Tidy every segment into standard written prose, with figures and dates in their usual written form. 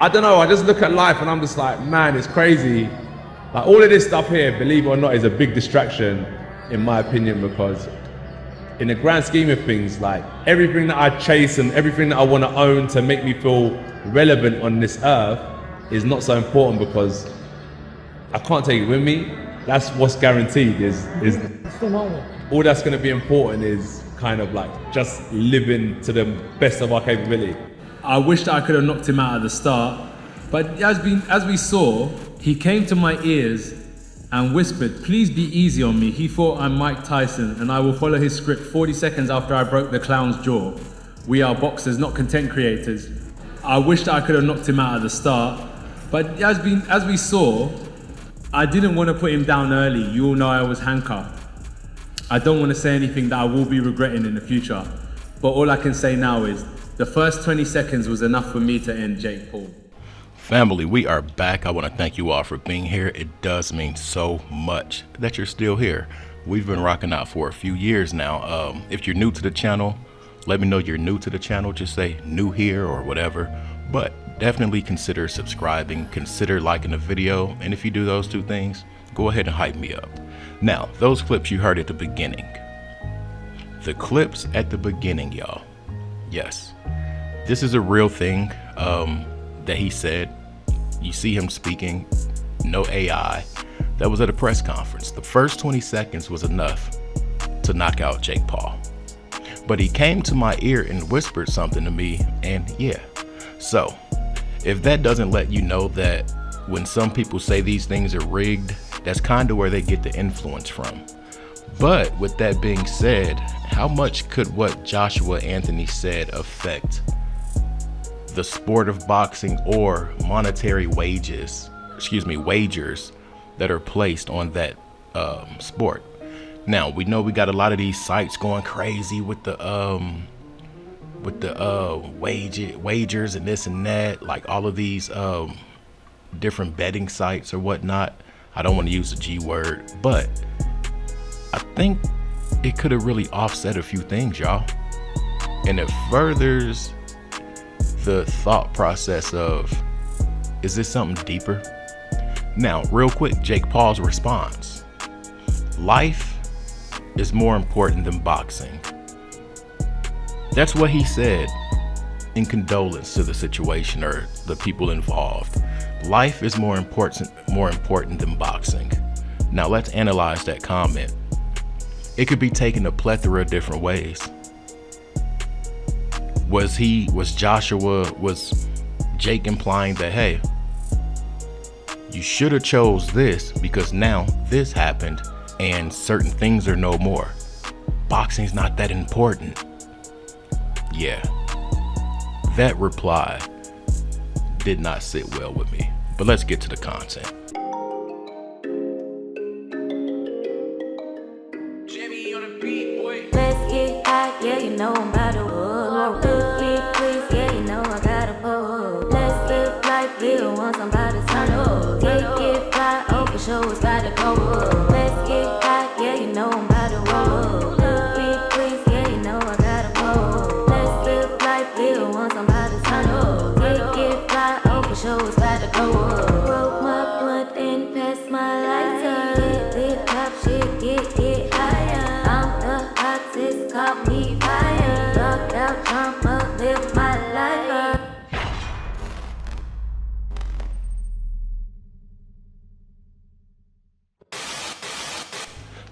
I don't know, I just look at life and I'm just like, man, it's crazy. Like all of this stuff here, believe it or not, is a big distraction in my opinion, because in the grand scheme of things, like everything that I chase and everything that I want to own to make me feel relevant on this earth is not so important, because I can't take it with me. That's what's guaranteed is all that's going to be important is kind of like just living to the best of our capability. I wish that I could have knocked him out at the start, but as we saw, he came to my ears and whispered, "Please be easy on me. He thought I'm Mike Tyson and I will follow his script 40 seconds after I broke the clown's jaw. We are boxers, not content creators." I wish that I could have knocked him out at the start, but as we saw, I didn't want to put him down early. You all know I was handcuffed. I don't want to say anything that I will be regretting in the future, but all I can say now is the first 20 seconds was enough for me to end Jake Paul. Family, we are back. I want to thank you all for being here. It does mean so much that you're still here. We've been rocking out for a few years now. If you're new to the channel, let me know you're new to the channel. Just say new here or whatever, but definitely consider subscribing, consider liking the video, and if you do those two things, go ahead and hype me up. Now, those clips you heard at the beginning. The clips at the beginning, y'all. Yes, this is a real thing that he said. You see him speaking, no AI. That was at a press conference. The first 20 seconds was enough to knock out Jake Paul. But he came to my ear and whispered something to me, and yeah. So, if that doesn't let you know that when some people say these things are rigged, that's kind of where they get the influence from. But with that being said, how much could what Joshua Anthony said affect the sport of boxing or monetary wagers that are placed on that sport? Now, we know we got a lot of these sites going crazy with the wagers and this and that, like all of these different betting sites or whatnot. I don't want to use the G word, but I think it could have really offset a few things, y'all. And it furthers the thought process of, is this something deeper? Now, real quick, Jake Paul's response. Life is more important than boxing. That's what he said in condolence to the situation or the people involved. Life is more important than boxing. Now let's analyze that comment. It could be taken a plethora of different ways. Was Jake implying that, hey, you should have chose this because now this happened and certain things are no more. Boxing's not that important. Yeah, that reply did not sit well with me, but let's get to the content. Jimmy on the beat, boy. Let's get high, yeah, you know I'm about to roll. Let's get please, yeah, you know I gotta pull. Let's live life, yeah, once I'm about to turn up. Take it fly, oh for sure, it's gotta go up. Let's get high, yeah, you know I'm about to roll. Let's get please, yeah, you know I gotta pull. Let's live life, yeah, once I'm about to turn up. Take it fly, oh for sure, it's gotta go up. Roll my blunt and pass my lighter. Get lit up, shit, get higher. I'm the hottest, caught me fire. Rock out, jump up, live my life up.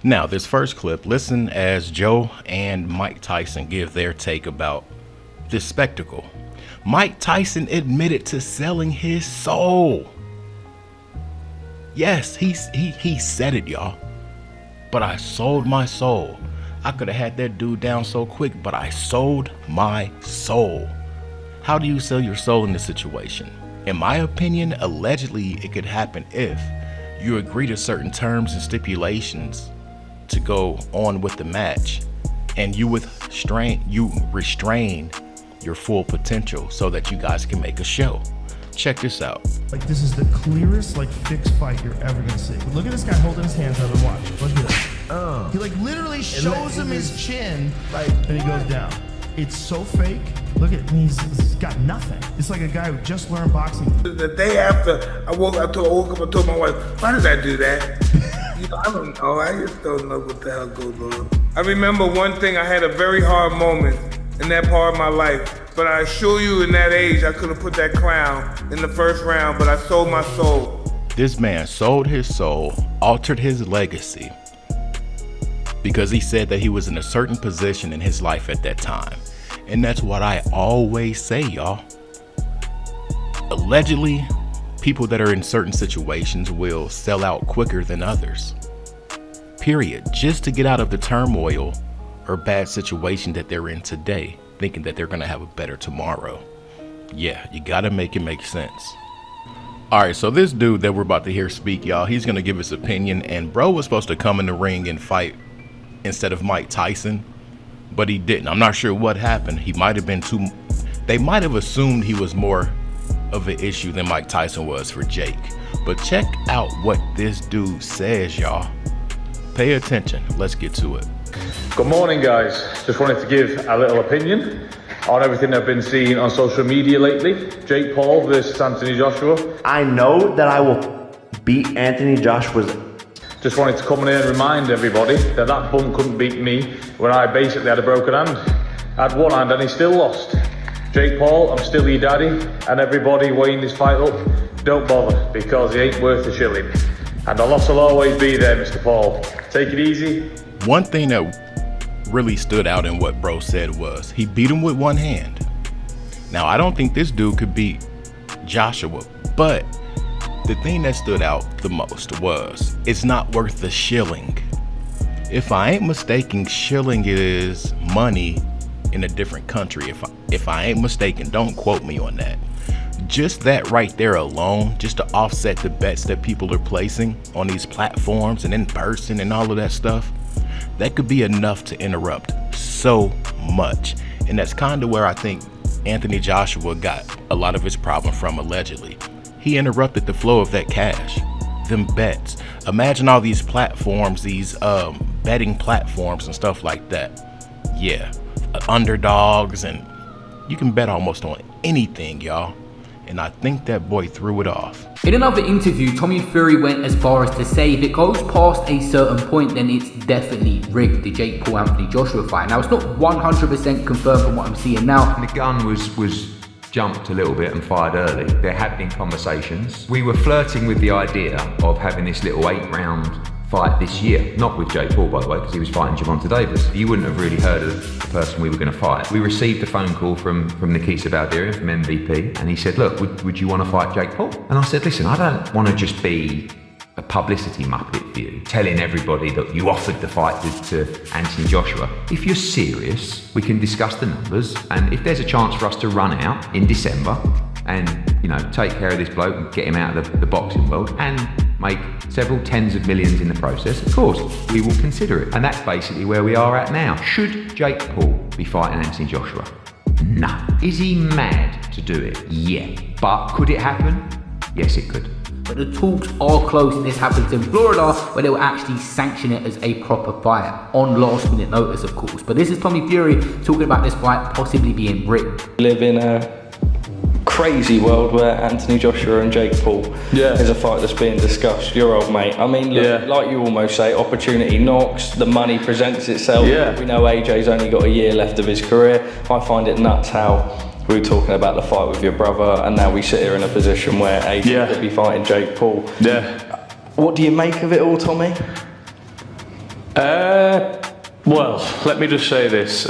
Now, this first clip, listen as Joe and Mike Tyson give their take about this spectacle. Mike Tyson admitted to selling his soul. Yes, he said it, y'all. But I sold my soul. I could have had that dude down so quick, but I sold my soul. How do you sell your soul in this situation? In my opinion, allegedly, it could happen if you agree to certain terms and stipulations to go on with the match, and you restrain your full potential so that you guys can make a show. Check this out. Like, this is the clearest, like, fixed fight you're ever gonna see. But look at this guy holding his hands up and watch. Look at this. He, like, literally shows him his chin, and he goes down. It's so fake. Look at me, he's got nothing. It's like a guy who just learned boxing. The day after I woke up and told my wife, why did I do that? I don't know, I just don't know what the hell goes on. I remember one thing, I had a very hard moment in that part of my life, but I assure you in that age, I could have put that crown in the first round, but I sold my soul. This man sold his soul, altered his legacy, because he said that he was in a certain position in his life at that time. And that's what I always say, y'all. Allegedly, people that are in certain situations will sell out quicker than others. Period. Just to get out of the turmoil or bad situation that they're in today, thinking that they're gonna have a better tomorrow. Yeah, you gotta make it make sense. All right, so this dude that we're about to hear speak, y'all, he's gonna give his opinion, and bro was supposed to come in the ring and fight instead of Mike Tyson, but he didn't. I'm not sure what happened. He might have been they might have assumed he was more of an issue than Mike Tyson was for Jake. But check out what this dude says, y'all. Pay attention. Let's get to it. Good morning, guys. Just wanted to give a little opinion on everything I've been seeing on social media lately. Jake Paul versus Anthony Joshua. I know that I will beat Anthony Joshua's. Just wanted to come in here and remind everybody that bum couldn't beat me when I basically had a broken hand. I had one hand and he still lost. Jake Paul, I'm still your daddy, and everybody weighing this fight up, don't bother, because he ain't worth a shilling. And the loss will always be there, Mr. Paul. Take it easy. One thing that really stood out in what bro said was he beat him with one hand. Now, I don't think this dude could beat Joshua, but the thing that stood out the most was it's not worth the shilling. If I ain't mistaken, shilling is money in a different country. If I ain't mistaken, don't quote me on that. Just that right there alone, just to offset the bets that people are placing on these platforms and in person and all of that stuff, that could be enough to interrupt so much. And that's kind of where I think Anthony Joshua got a lot of his problem from, allegedly. He interrupted the flow of that cash, them bets. Imagine all these platforms, these betting platforms and stuff like that. Yeah, underdogs, and you can bet almost on anything, y'all. And I think that boy threw it off. In another interview, Tommy Fury went as far as to say if it goes past a certain point, then it's definitely rigged, the Jake Paul Anthony Joshua fight. Now, it's not 100% confirmed from what I'm seeing now. The gun was jumped a little bit and fired early. There had been conversations. We were flirting with the idea of having this little 8-round fight this year. Not with Jake Paul, by the way, because he was fighting Gervonta Davis. You wouldn't have really heard of the person we were going to fight. We received a phone call from Nikisa Baldirian, from MVP, and he said, look, would you want to fight Jake Paul? And I said, listen, I don't want to just be a publicity muppet for you, telling everybody that you offered the fight to Anthony Joshua. If you're serious, we can discuss the numbers, and if there's a chance for us to run out in December and, you know, take care of this bloke and get him out of the boxing world and make several tens of millions in the process, of course, we will consider it. And that's basically where we are at now. Should Jake Paul be fighting Anthony Joshua? No. Is he mad to do it? Yeah. But could it happen? Yes, it could. But the talks are close, and this happens in Florida, where they will actually sanction it as a proper fight, on last minute notice, of course. But this is Tommy Fury talking about this fight possibly being rigged. We live in a crazy world where Anthony Joshua and Jake Paul is a fight that's being discussed. Your old mate. I mean, look, like you almost say, opportunity knocks, the money presents itself. We know AJ's only got a year left of his career. I find it nuts how we were talking about the fight with your brother, and now we sit here in a position where AJ could be fighting Jake Paul. What do you make of it all, Tommy? Well, let me just say this.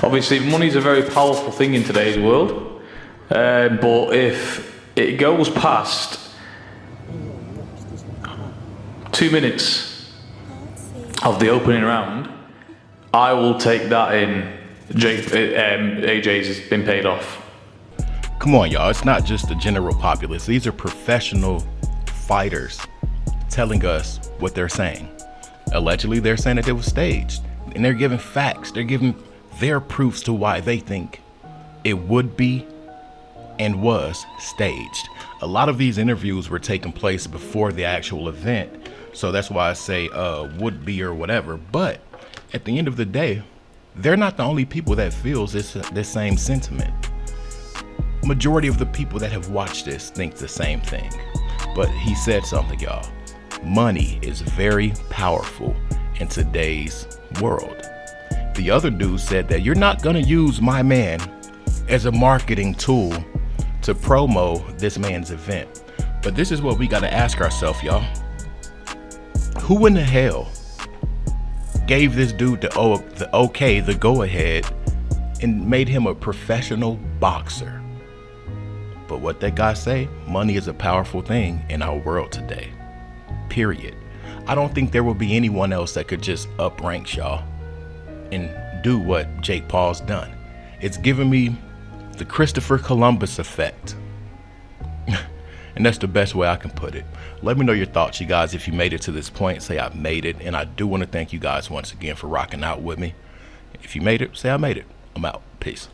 Obviously, money's a very powerful thing in today's world, but if it goes past 2 minutes of the opening round, I will take that in. AJ's been paid off. Come on, y'all. It's not just the general populace. These are professional fighters telling us what they're saying. Allegedly, they're saying that it was staged, and they're giving facts. They're giving their proofs to why they think it would be and was staged. A lot of these interviews were taking place before the actual event, so that's why I say would be or whatever. But at the end of the day, they're not the only people that feels this same sentiment. Majority of the people that have watched this think the same thing. But he said something, y'all. Money is very powerful in today's world. The other dude said that you're not gonna use my man as a marketing tool to promo this man's event. But this is what we gotta ask ourselves, y'all. Who in the hell gave this dude the go ahead and made him a professional boxer? But what that guy say, money is a powerful thing in our world today, period. I don't think there will be anyone else that could just uprank y'all and do what Jake Paul's done. It's giving me the Christopher Columbus effect. And that's the best way I can put it. Let me know your thoughts, you guys. If you made it to this point, say I've made it. And I do want to thank you guys once again for rocking out with me. If you made it, say I made it. I'm out. Peace.